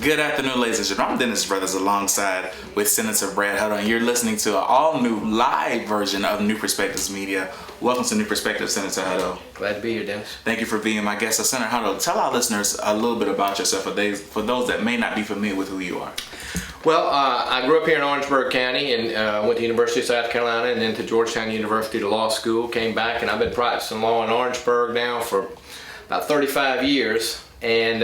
Good afternoon, ladies and gentlemen. I'm Dennis Brothers alongside with Senator Brad Hutto, and you're listening to an all-new live version of New Perspectives Media. Welcome to New Perspectives, Senator Hutto. Glad to be here, Dennis. Thank you for being my guest. So, Senator Hutto, tell our listeners a little bit about yourself for those that may not be familiar with who you are. Well, I grew up here in Orangeburg County and went to the University of South Carolina and then to Georgetown University to law school. Came back and I've been practicing law in Orangeburg now for about 35 years. And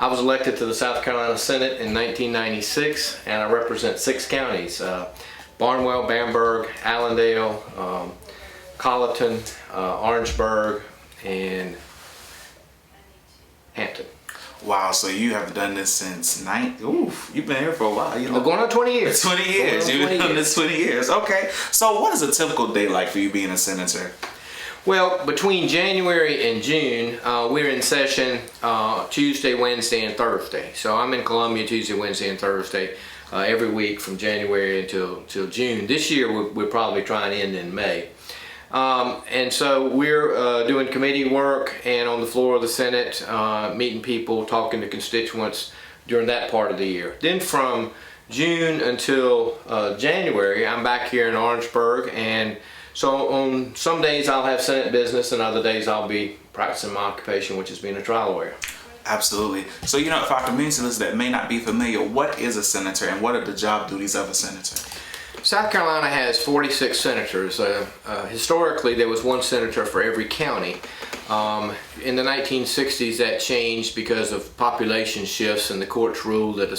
I was elected to the South Carolina Senate in 1996, and I represent 6 counties: Barnwell, Bamberg, Allendale, Colleton, Orangeburg, and Hampton. Wow, so you have done this since you've been here for a while. We're going on 20 years. 20 years. You've been doing this 20 years. Okay. So what is a typical day like for you being a senator? Well, between January and June, we're in session Tuesday, Wednesday, and Thursday. So I'm in Columbia Tuesday, Wednesday, and Thursday every week from January until June. This year, we're probably trying to end in May. And so we're doing committee work and on the floor of the Senate, meeting people, talking to constituents during that part of the year. Then from June until January, I'm back here in Orangeburg, and so on some days I'll have Senate business and other days I'll be practicing my occupation, which is being a trial lawyer. Absolutely. So, for our community listeners that may not be familiar, what is a senator and what are the job duties of a senator? South Carolina has 46 senators. Historically, there was 1 senator for every county. In the 1960s, that changed because of population shifts, and the courts ruled that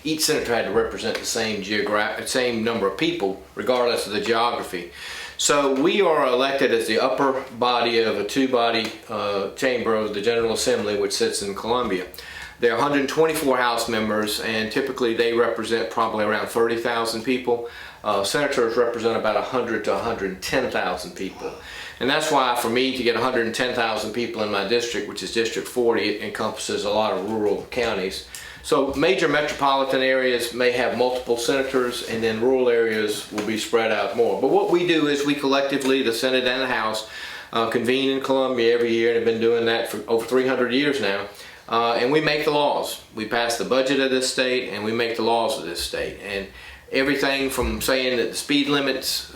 each senator had to represent the same number of people, regardless of the geography. So we are elected as the upper body of a 2-body chamber of the General Assembly, which sits in Columbia. There are 124 House members, and typically they represent probably around 30,000 people. Senators represent about 100 to 110,000 people. And that's why for me to get 110,000 people in my district, which is District 40, it encompasses a lot of rural counties. So major metropolitan areas may have multiple senators, and then rural areas will be spread out more. But what we do is we collectively, the Senate and the House, convene in Columbia every year, and have been doing that for over 300 years now. And we make the laws. We pass the budget of this state, and we make the laws of this state. And everything from saying that the speed limit's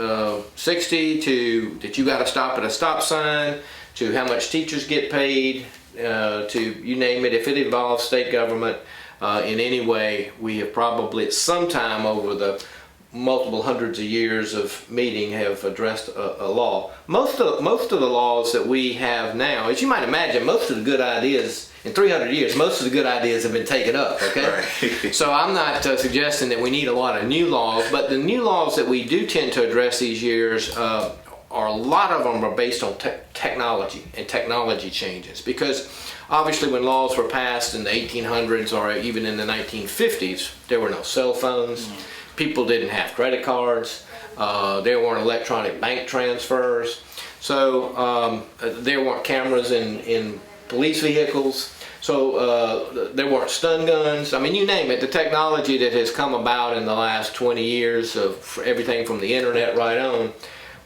60 to that you got to stop at a stop sign, to how much teachers get paid, to you name it. If it involves state government in any way, we have probably at some time over the multiple hundreds of years of meeting have addressed a law. Most of the laws that we have now, as you might imagine, most of the good ideas in 300 years, most of the good ideas have been taken up, okay? Right. So I'm not suggesting that we need a lot of new laws, but the new laws that we do tend to address these years a lot of them are based on technology and technology changes. Because obviously when laws were passed in the 1800s or even in the 1950s, there were no cell phones. People didn't have credit cards. There weren't electronic bank transfers. So there weren't cameras in police vehicles. So there weren't stun guns. I mean, you name it. The technology that has come about in the last 20 years of everything from the internet right on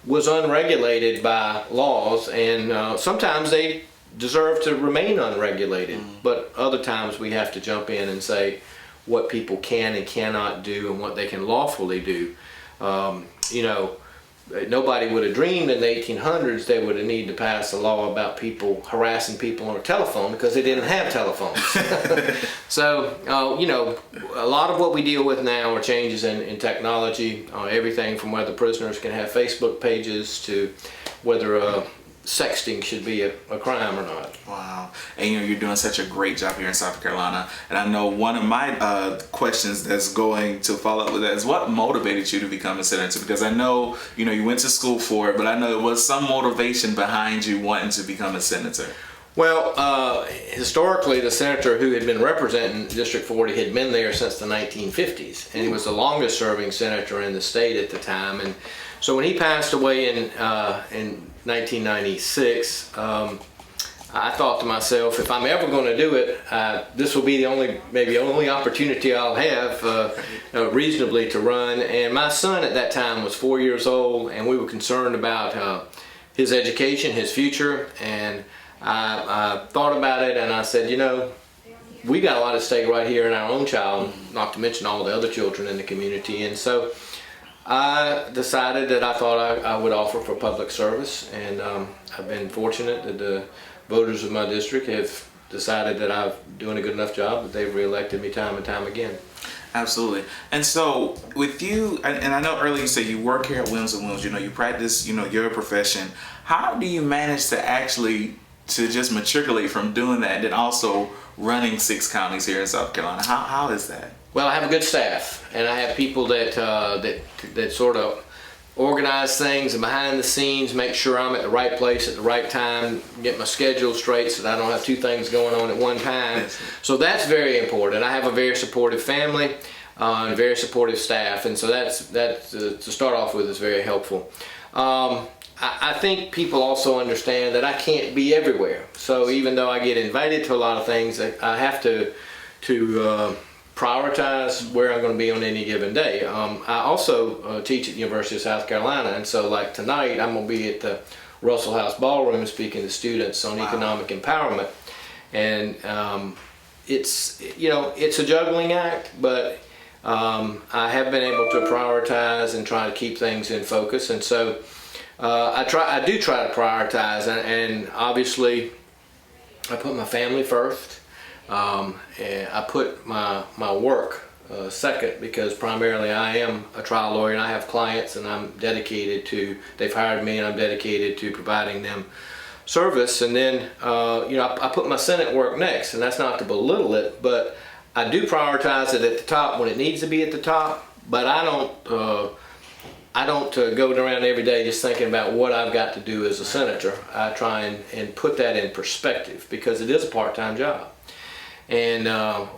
was unregulated by laws, and sometimes they deserve to remain unregulated. But other times we have to jump in and say what people can and cannot do and what they can lawfully do. Nobody would have dreamed in the 1800s they would have needed to pass a law about people harassing people on a telephone because they didn't have telephones. So, a lot of what we deal with now are changes in technology, everything from whether prisoners can have Facebook pages to whether sexting should be a crime or not. Wow. And you're doing such a great job here in South Carolina. And I know one of my questions that's going to follow up with that is what motivated you to become a senator? Because I know, you went to school for it, but I know there was some motivation behind you wanting to become a senator. Well, historically, the senator who had been representing District 40 had been there since the 1950s, and he was the longest serving senator in the state at the time. And so when he passed away in 1996, I thought to myself, if I'm ever going to do it, this will be the only opportunity I'll have reasonably to run. And my son at that time was 4 years old, and we were concerned about his education, his future, and I thought about it, and I said, we got a lot at stake right here in our own child, not to mention all the other children in the community. And so I decided that I thought I would offer for public service, and I've been fortunate that the voters of my district have decided that I'm doing a good enough job that they've reelected me time and time again. Absolutely. And so with you, and I know earlier you said you work here at Williams & Williams, you practice, your profession. How do you manage to actually to just matriculate from doing that and then also running 6 counties here in South Carolina? How is that? Well, I have a good staff, and I have people that sort of organize things and behind the scenes make sure I'm at the right place at the right time, get my schedule straight so that I don't have 2 things going on at one time. Yes. So that's very important. I have a very supportive family and a very supportive staff, and so that's to start off with is very helpful. I think people also understand that I can't be everywhere. So even though I get invited to a lot of things, I have to prioritize where I'm going to be on any given day. I also teach at the University of South Carolina, and so like tonight I'm going to be at the Russell House Ballroom speaking to students on economic empowerment, and it's a juggling act, but I have been able to prioritize and try to keep things in focus, and so I do try to prioritize, and obviously I put my family first. And I put my work second, because primarily I am a trial lawyer and I have clients, and they've hired me and I'm dedicated to providing them service. And then I put my Senate work next, and that's not to belittle it, but I do prioritize it at the top when it needs to be at the top, but I don't go around every day just thinking about what I've got to do as a senator. I try and put that in perspective, because it is a part-time job. And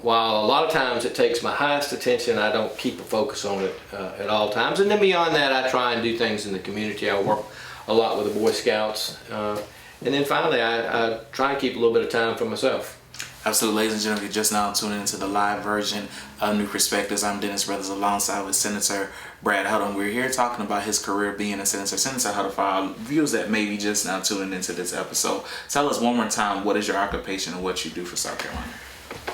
while a lot of times it takes my highest attention, I don't keep a focus on it at all times. And then beyond that, I try and do things in the community. I work a lot with the Boy Scouts. And then finally, I try and keep a little bit of time for myself. Absolutely. Ladies and gentlemen, you're just now tuning into the live version of New Perspectives. I'm Dennis Brothers alongside with Senator Brad Hutto. We're here talking about his career being a senator. Senator Hutto, for our viewers that may be just now tuning into this episode, tell us one more time, what is your occupation and what you do for South Carolina?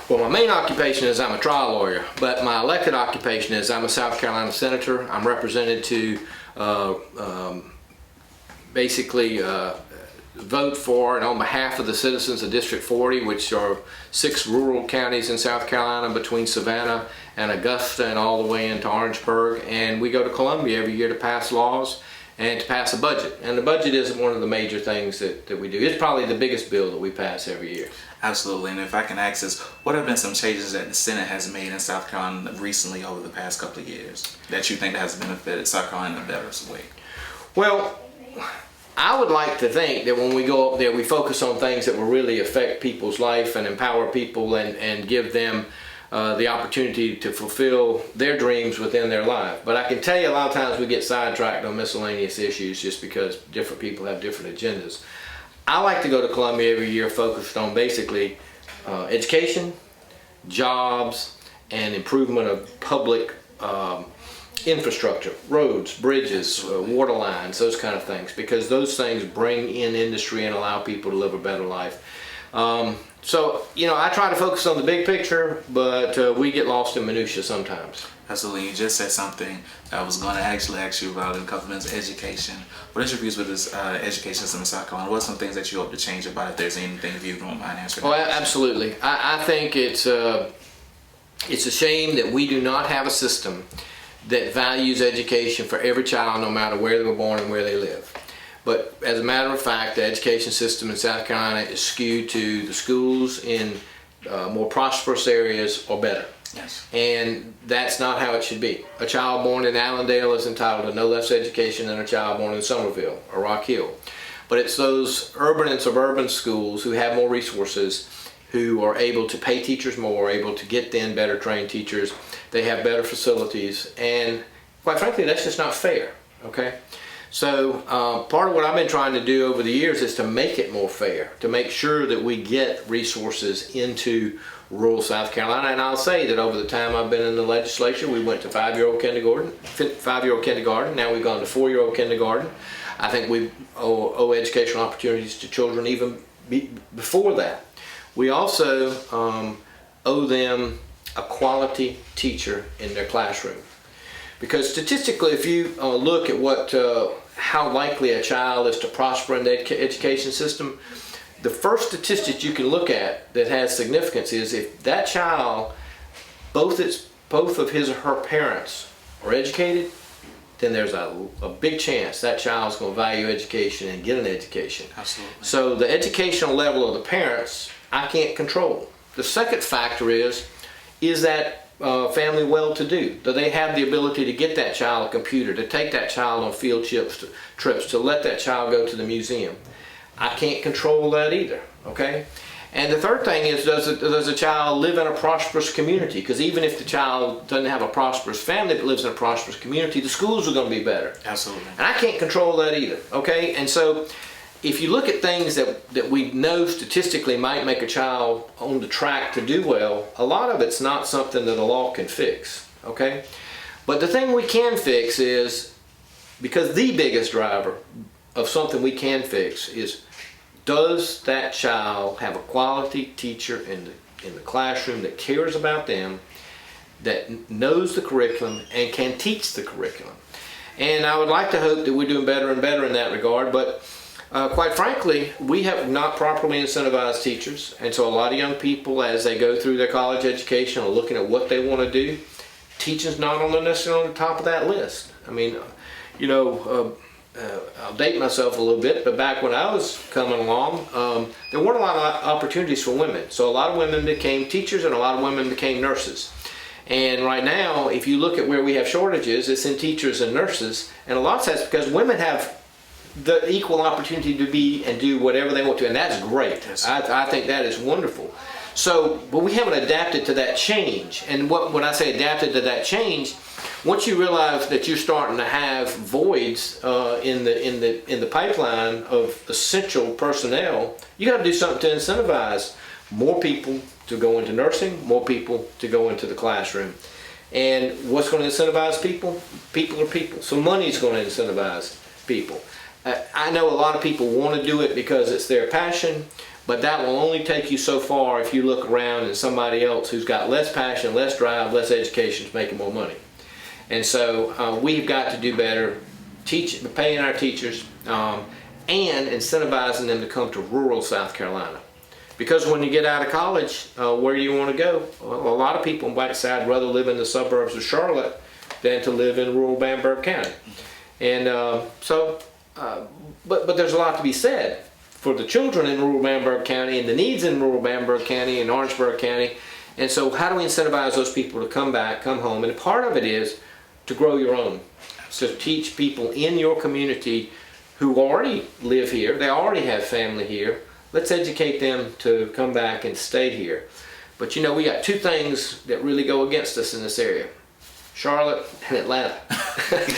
Well, my main occupation is I'm a trial lawyer, but my elected occupation is I'm a South Carolina senator. I'm represented to basically vote for and on behalf of the citizens of District 40, which are 6 rural counties in South Carolina between Savannah and Augusta and all the way into Orangeburg. And we go to Columbia every year to pass laws and to pass a budget. And the budget isn't one of the major things that we do. It's probably the biggest bill that we pass every year. Absolutely. And if I can ask this, what have been some changes that the Senate has made in South Carolina recently over the past couple of years that you think has benefited South Carolina in a better way? Well, I would like to think that when we go up there, we focus on things that will really affect people's life and empower people and give them the opportunity to fulfill their dreams within their life. But I can tell you a lot of times we get sidetracked on miscellaneous issues just because different people have different agendas. I like to go to Columbia every year focused on basically education, jobs, and improvement of public infrastructure, roads, bridges, water lines, those kind of things, because those things bring in industry and allow people to live a better life. So, I try to focus on the big picture, but we get lost in minutia sometimes. Absolutely. You just said something that I was going to actually ask you about in a couple minutes, education. What is your views with this education system in South Carolina? What are some things that you hope to change about it, if there's anything, if you don't mind answering? Oh, absolutely. I think it's a shame that we do not have a system that values education for every child, no matter where they were born and where they live. But as a matter of fact, the education system in South Carolina is skewed to the schools in more prosperous areas or better. Yes. And that's not how it should be. A child born in Allendale is entitled to no less education than a child born in Somerville or Rock Hill. But it's those urban and suburban schools who have more resources, who are able to pay teachers more, able to get in better trained teachers. They have better facilities, and quite frankly, that's just not fair, okay? So part of what I've been trying to do over the years is to make it more fair, to make sure that we get resources into rural South Carolina. And I'll say that over the time I've been in the legislature, we went to 5-year-old kindergarten. Now we've gone to 4-year-old kindergarten. I think we owe educational opportunities to children even before that. We also owe them a quality teacher in their classroom. Because statistically, if you look at how likely a child is to prosper in the education system, the first statistic you can look at that has significance is if that child, both of his or her parents are educated, then there's a big chance that child's going to value education and get an education. Absolutely. So the educational level of the parents, I can't control. The second factor is that family well-to-do? Do they have the ability to get that child a computer, to take that child on field trips, to let that child go to the museum? I can't control that either, okay? And the third thing is, does a child live in a prosperous community? Because even if the child doesn't have a prosperous family but lives in a prosperous community, the schools are going to be better. Absolutely. And I can't control that either, okay? And so if you look at things that we know statistically might make a child on the track to do well, a lot of it's not something that a law can fix, okay? But the thing we can fix is, because the biggest driver of something we can fix is, does that child have a quality teacher in the classroom that cares about them, that knows the curriculum and can teach the curriculum? And I would like to hope that we're doing better and better in that regard, but quite frankly, we have not properly incentivized teachers, and so a lot of young people, as they go through their college education, are looking at what they want to do. Teaching's not necessarily on the top of that list. I mean, I'll date myself a little bit, but back when I was coming along, there weren't a lot of opportunities for women. So a lot of women became teachers and a lot of women became nurses. And right now, if you look at where we have shortages, it's in teachers and nurses. And a lot of that's because women have the equal opportunity to be and do whatever they want to, and that's great. Yes. I think that is wonderful. So, but we haven't adapted to that change. And when I say adapted to that change, once you realize that you're starting to have voids in the pipeline of essential personnel, you got to do something to incentivize more people to go into nursing, more people to go into the classroom. And what's going to incentivize people? People are people. So money is going to incentivize people. I know a lot of people want to do it because it's their passion, but that will only take you so far if you look around and somebody else who's got less passion, less drive, less education is making more money. And so we've got to do better paying our teachers and incentivizing them to come to rural South Carolina. Because when you get out of college, where do you want to go? Well, a lot of people might say, I'd rather live in the suburbs of Charlotte than to live in rural Bamberg County. And but there's a lot to be said for the children in rural Bamberg County and the needs in rural Bamberg County and Orangeburg County. And so how do we incentivize those people to come back, come home? And part of it is to grow your own. To teach people in your community who already live here, they already have family here, let's educate them to come back and stay here. But you know, we got two things that really go against us in this area: Charlotte and Atlanta.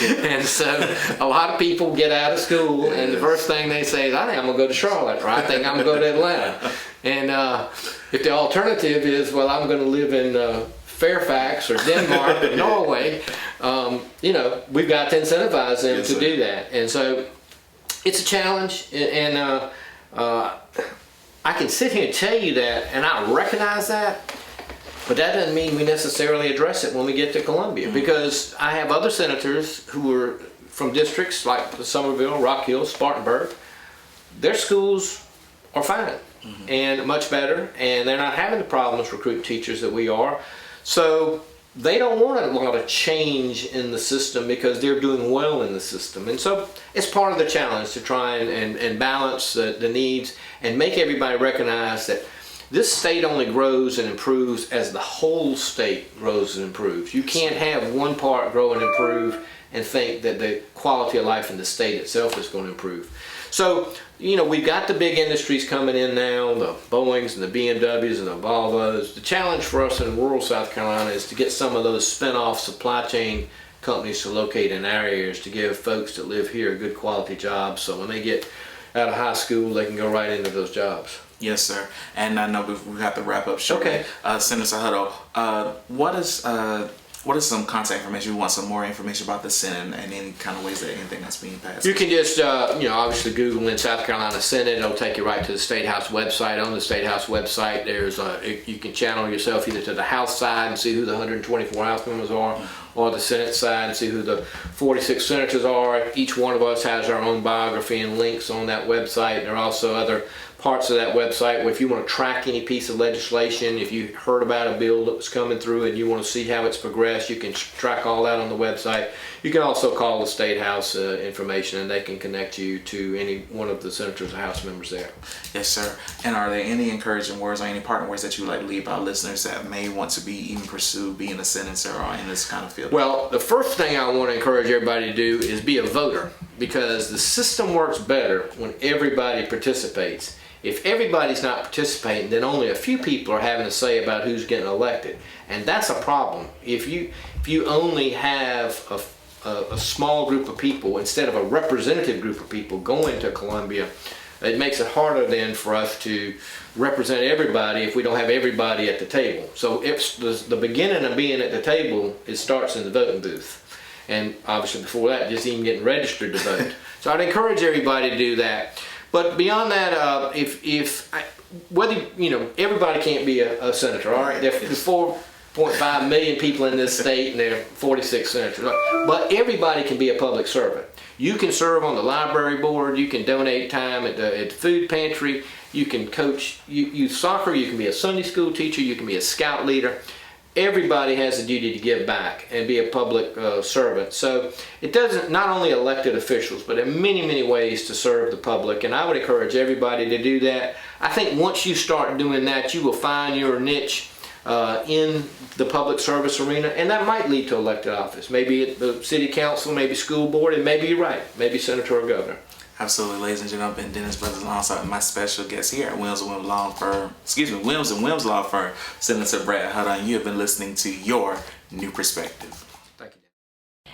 And so a lot of people get out of school and the first thing they say is, I think I'm going to go to Charlotte, or I think I'm going to go to Atlanta. And if the alternative is, well, I'm going to live in Fairfax or Denmark or Norway, we've got to incentivize them to do that. And so it's a challenge, and I can sit here and tell you that, and I recognize that, but that doesn't mean we necessarily address it when we get to Columbia, because I have other senators who are from districts like Somerville, Rock Hill, Spartanburg. Their schools are fine and much better, and they're not having the problems recruiting teachers that we are. So they don't want a lot of change in the system because they're doing well in the system. And so it's part of the challenge to try and balance the needs and make everybody recognize that this state only grows and improves as the whole state grows and improves. You can't have one part grow and improve and think that the quality of life in the state itself is going to improve. So, we've got the big industries coming in now, the Boeings and the BMWs and the Volvos. The challenge for us in rural South Carolina is to get some of those spin-off supply chain companies to locate in our areas to give folks that live here good quality jobs, so when they get out of high school, they can go right into those jobs. Yes, sir. And I know we have to wrap up shortly. Okay. Senator Hutto, what is what is some contact information? We want some more information about the Senate and any kind of ways that anything that's being passed. You can just, obviously Google in South Carolina Senate. It'll take you right to the State House website. On the State House website, you can channel yourself either to the House side and see who the 124 House members are, or the Senate side and see who the 46 senators are. Each one of us has our own biography and links on that website. There are also other parts of that website where if you want to track any piece of legislation, if you heard about a bill that was coming through and you want to see how it's progressed, you can track all that on the website. You can also call the State House information, and they can connect you to any one of the senators or House members there. Yes, sir. And are there any encouraging words or any parting words that you would like to leave our listeners that may want to be even pursue being a senator or in this kind of field? Well, the first thing I want to encourage everybody to do is be a voter, because the system works better when everybody participates. If everybody's not participating, then only a few people are having a say about who's getting elected, and that's a problem. If you only have a small group of people instead of a representative group of people going to Columbia, it makes it harder then for us to represent everybody if we don't have everybody at the table. So it's the beginning of being at the table, it starts in the voting booth. And obviously before that, just even getting registered to vote. So I'd encourage everybody to do that. But beyond that, everybody can't be a senator, all right? There's 4.5 million people in this state, and there are 46 senators. But everybody can be a public servant. You can serve on the library board. You can donate time at the food pantry. You can coach youth soccer. You can be a Sunday school teacher. You can be a scout leader. Everybody has a duty to give back and be a public servant. So it doesn't, not only elected officials, but in many, many ways to serve the public. And I would encourage everybody to do that. I think once you start doing that, you will find your niche in the public service arena, and that might lead to elected office. Maybe at the city council, maybe school board, and maybe you're right, maybe senator or governor. Absolutely, ladies and gentlemen, Ben Dennis Brothers alongside my special guest here at Williams & Williams Law Firm, Williams & Williams Law Firm, Senator Brad Hutto, and you have been listening to Your New Perspective. Thank you.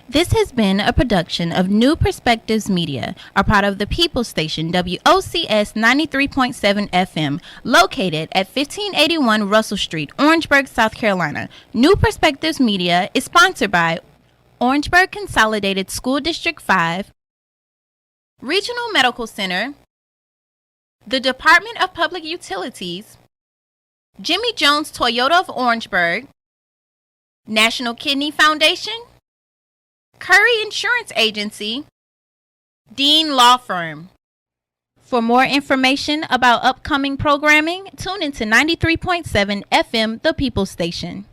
This has been a production of New Perspectives Media, a part of the People Station, WOCS 93.7 FM, located at 1581 Russell Street, Orangeburg, South Carolina. New Perspectives Media is sponsored by Orangeburg Consolidated School District 5, Regional Medical Center, the Department of Public Utilities, Jimmy Jones Toyota of Orangeburg, National Kidney Foundation, Curry Insurance Agency, Dean Law Firm. For more information about upcoming programming, tune into 93.7 FM, The People Station.